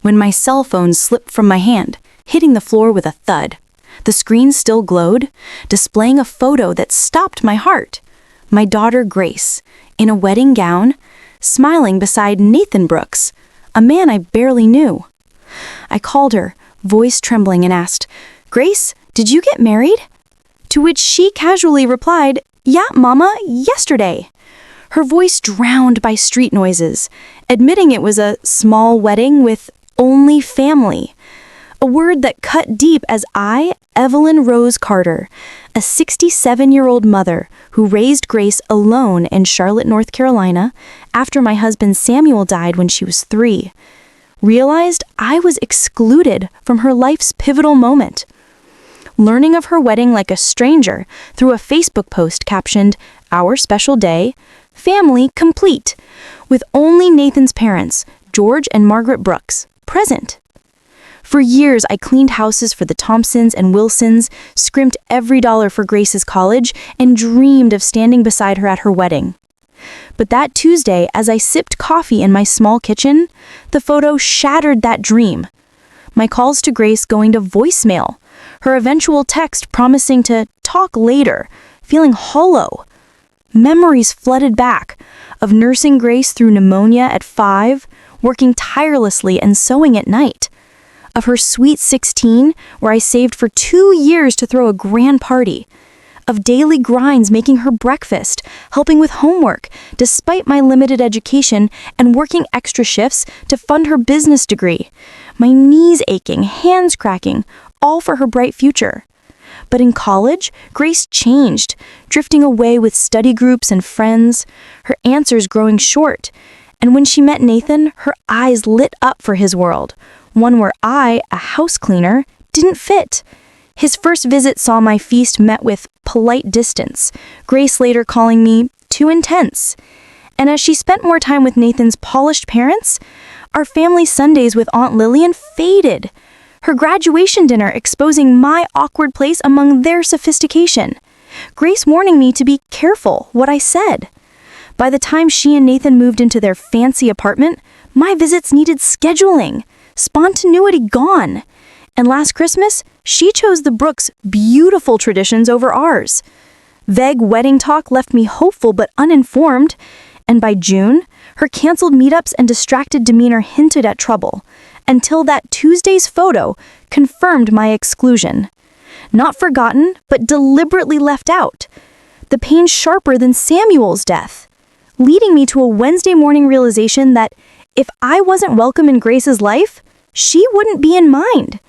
when my cell phone slipped from my hand, hitting the floor with a thud. The screen still glowed, displaying a photo that stopped my heart. My daughter Grace, in a wedding gown, smiling beside Nathan Brooks, a man I barely knew. I called her, voice trembling, and asked, "Grace, did you get married?" To which she casually replied, "Yeah, Mama, yesterday." Her voice drowned by street noises, admitting it was a small wedding with only family. A word that cut deep as I, Evelyn Rose Carter, a 67-year-old mother who raised Grace alone in Charlotte, North Carolina, after my husband Samuel died when she was 3, realized I was excluded from her life's pivotal moment. Learning of her wedding like a stranger through a Facebook post captioned, "Our special day, family complete," with only Nathan's parents, George and Margaret Brooks, present. For years, I cleaned houses for the Thompsons and Wilsons, scrimped every dollar for Grace's college, and dreamed of standing beside her at her wedding. But that Tuesday, as I sipped coffee in my small kitchen, the photo shattered that dream. My calls to Grace going to voicemail, her eventual text promising to talk later, feeling hollow. Memories flooded back of nursing Grace through pneumonia at 5, working tirelessly and sewing at night. Of her sweet 16, where I saved for 2 years to throw a grand party. Of daily grinds making her breakfast, helping with homework, despite my limited education, and working extra shifts to fund her business degree. My knees aching, hands cracking, all for her bright future. But in college, Grace changed, drifting away with study groups and friends, her answers growing short. And when she met Nathan, her eyes lit up for his world, one where I, a house cleaner, didn't fit. His first visit saw my feast met with polite distance, Grace later calling me too intense. And as she spent more time with Nathan's polished parents, our family Sundays with Aunt Lillian faded, her graduation dinner exposing my awkward place among their sophistication, Grace warning me to be careful what I said. By the time she and Nathan moved into their fancy apartment, my visits needed scheduling, spontaneity gone. And last Christmas, she chose the Brooks' beautiful traditions over ours. Vague wedding talk left me hopeful but uninformed, and by June, her canceled meetups and distracted demeanor hinted at trouble, until that Tuesday's photo confirmed my exclusion. Not forgotten, but deliberately left out. The pain sharper than Samuel's death, leading me to a Wednesday morning realization that if I wasn't welcome in Grace's life, she wouldn't be in mine.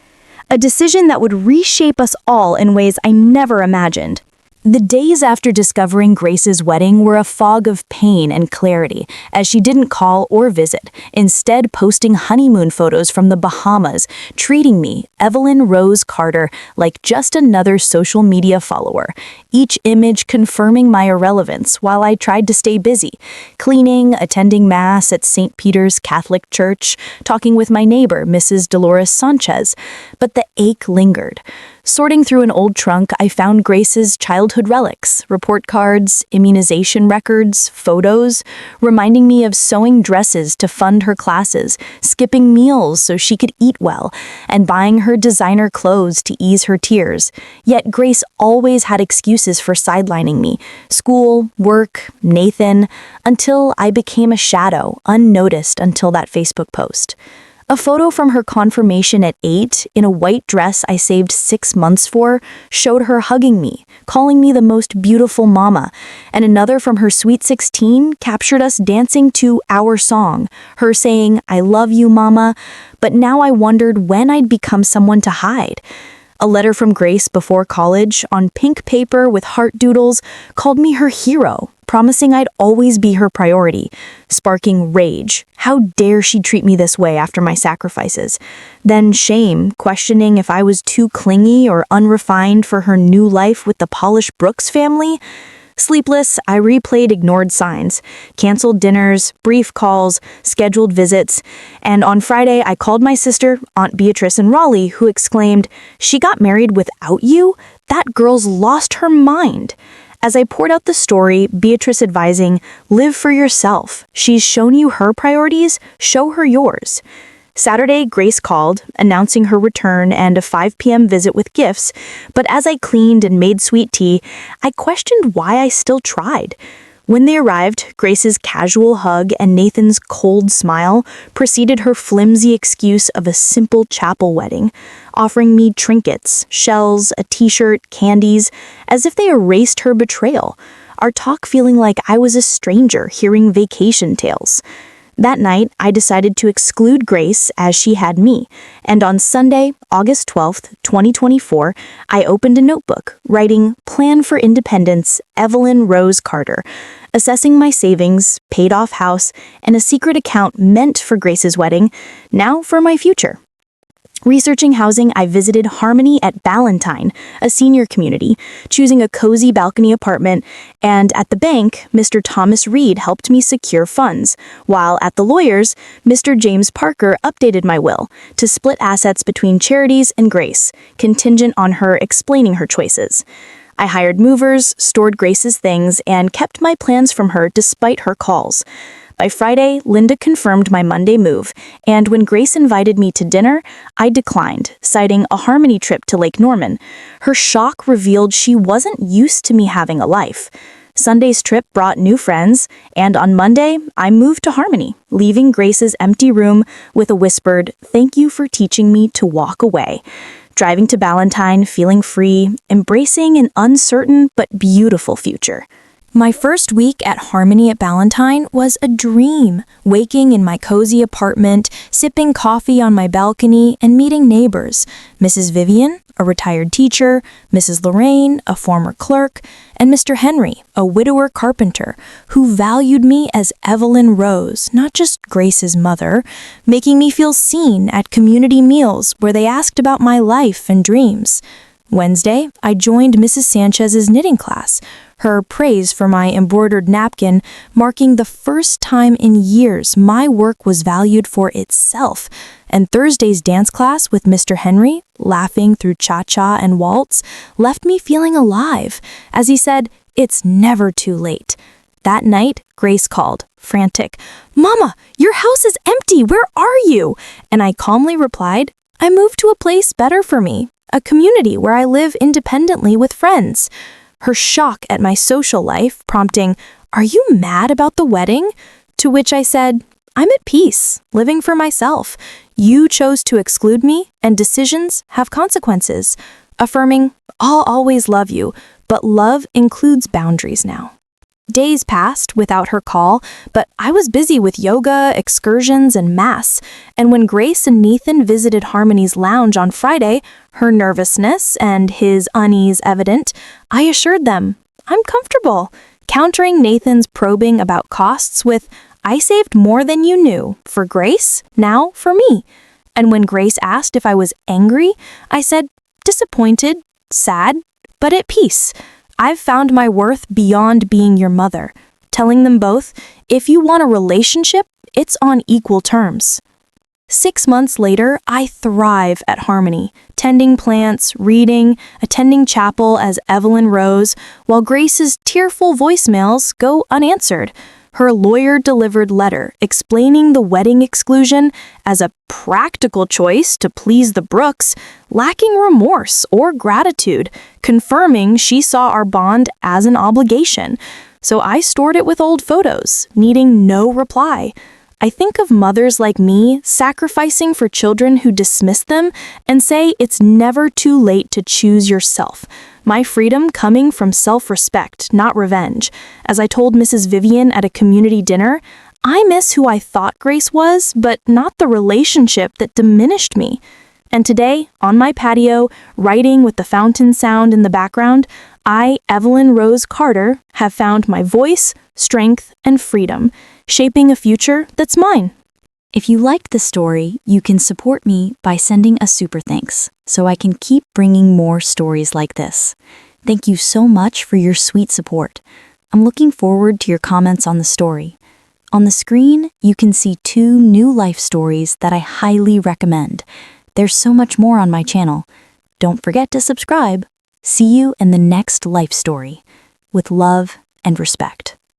A decision that would reshape us all in ways I never imagined. The days after discovering Grace's wedding were a fog of pain and clarity, as she didn't call or visit, instead posting honeymoon photos from the Bahamas, treating me, Evelyn Rose Carter, like just another social media follower, each image confirming my irrelevance while I tried to stay busy, cleaning, attending Mass at St. Peter's Catholic Church, talking with my neighbor, Mrs. Dolores Sanchez. But the ache lingered. Sorting through an old trunk, I found Grace's childhood relics, report cards, immunization records, photos, reminding me of sewing dresses to fund her classes, skipping meals so she could eat well, and buying her designer clothes to ease her tears. Yet Grace always had excuses for sidelining me: school, work, Nathan, until I became a shadow, unnoticed until that Facebook post. A photo from her confirmation at 8, in a white dress I saved 6 months for, showed her hugging me, calling me the most beautiful mama, and another from her sweet 16 captured us dancing to our song, her saying, "I love you, mama," but now I wondered when I'd become someone to hide. A letter from Grace before college, on pink paper with heart doodles, called me her hero, promising I'd always be her priority, sparking rage. How dare she treat me this way after my sacrifices? Then shame, questioning if I was too clingy or unrefined for her new life with the polished Brooks family. Sleepless, I replayed ignored signs, canceled dinners, brief calls, scheduled visits, and on Friday I called my sister, Aunt Beatrice in Raleigh, who exclaimed, "She got married without you? That girl's lost her mind." As I poured out the story, Beatrice advising, "Live for yourself. She's shown you her priorities, show her yours." Saturday, Grace called, announcing her return and a 5 p.m. visit with gifts, but as I cleaned and made sweet tea, I questioned why I still tried. When they arrived, Grace's casual hug and Nathan's cold smile preceded her flimsy excuse of a simple chapel wedding, offering me trinkets, shells, a t-shirt, candies, as if they erased her betrayal, our talk feeling like I was a stranger hearing vacation tales. That night, I decided to exclude Grace as she had me, and on Sunday, August 12th, 2024, I opened a notebook, writing Plan for Independence, Evelyn Rose Carter, assessing my savings, paid-off house, and a secret account meant for Grace's wedding, now for my future. Researching housing, I visited Harmony at Ballantine, a senior community, choosing a cozy balcony apartment, and at the bank, Mr. Thomas Reed helped me secure funds, while at the lawyers, Mr. James Parker updated my will to split assets between Charities and Grace, contingent on her explaining her choices. I hired movers, stored Grace's things, and kept my plans from her despite her calls. By Friday, Linda confirmed my Monday move, and when Grace invited me to dinner, I declined, citing a Harmony trip to Lake Norman. Her shock revealed she wasn't used to me having a life. Sunday's trip brought new friends, and on Monday, I moved to Harmony, leaving Grace's empty room with a whispered, "Thank you for teaching me to walk away." Driving to Ballantine, feeling free, embracing an uncertain but beautiful future. My first week at Harmony at Ballantine was a dream, waking in my cozy apartment, sipping coffee on my balcony, and meeting neighbors. Mrs. Vivian, a retired teacher, Mrs. Lorraine, a former clerk, and Mr. Henry, a widower carpenter, who valued me as Evelyn Rose, not just Grace's mother, making me feel seen at community meals where they asked about my life and dreams. Wednesday, I joined Mrs. Sanchez's knitting class, her praise for my embroidered napkin marking the first time in years my work was valued for itself, and Thursday's dance class with Mr. Henry, laughing through cha-cha and waltz, left me feeling alive, as he said, "It's never too late." That night, Grace called, frantic, "Mama, your house is empty, where are you?" And I calmly replied, "I moved to a place better for me. A community where I live independently with friends." Her shock at my social life prompting, "Are you mad about the wedding?" To which I said, "I'm at peace, living for myself. You chose to exclude me, and decisions have consequences." Affirming, "I'll always love you, but love includes boundaries now." Days passed without her call, but I was busy with yoga, excursions, and mass, and when Grace and Nathan visited Harmony's lounge on Friday, her nervousness and his unease evident, I assured them, "I'm comfortable," countering Nathan's probing about costs with, "I saved more than you knew, for Grace, now for me." And when Grace asked if I was angry, I said, "Disappointed, sad, but at peace. I've found my worth beyond being your mother," telling them both, "If you want a relationship, it's on equal terms." 6 months later, I thrive at Harmony, tending plants, reading, attending chapel as Evelyn Rose, while Grace's tearful voicemails go unanswered. Her lawyer-delivered letter explaining the wedding exclusion as a practical choice to please the Brooks, lacking remorse or gratitude, confirming she saw our bond as an obligation. So I stored it with old photos, needing no reply. I think of mothers like me sacrificing for children who dismiss them and say it's never too late to choose yourself. My freedom coming from self-respect, not revenge. As I told Mrs. Vivian at a community dinner, I miss who I thought Grace was, but not the relationship that diminished me. And today, on my patio, writing with the fountain sound in the background, I, Evelyn Rose Carter, have found my voice, strength, and freedom, shaping a future that's mine. If you liked the story, you can support me by sending a super thanks, so I can keep bringing more stories like this. Thank you so much for your sweet support. I'm looking forward to your comments on the story. On the screen, you can see 2 new life stories that I highly recommend. There's so much more on my channel. Don't forget to subscribe. See you in the next life story. With love and respect.